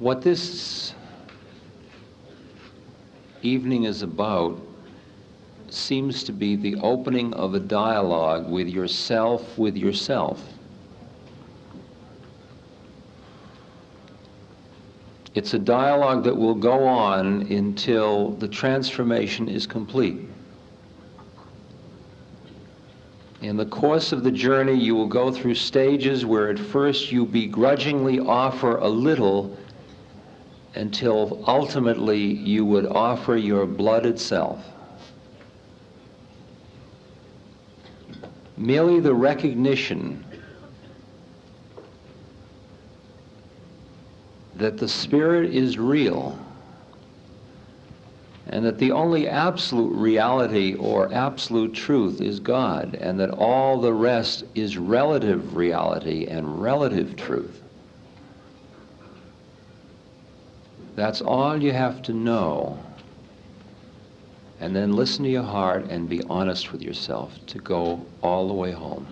What this evening is about seems to be the opening of a dialogue with yourself, with yourself. It's a dialogue that will go on until the transformation is complete. In the course of the journey, you will go through stages where at first you begrudgingly offer a little until ultimately you would offer your blood itself. Merely the recognition that the Spirit is real and that the only absolute reality or absolute truth is God, and that all the rest is relative reality and relative truth. That's all you have to know. And then listen to your heart and be honest with yourself to go all the way home.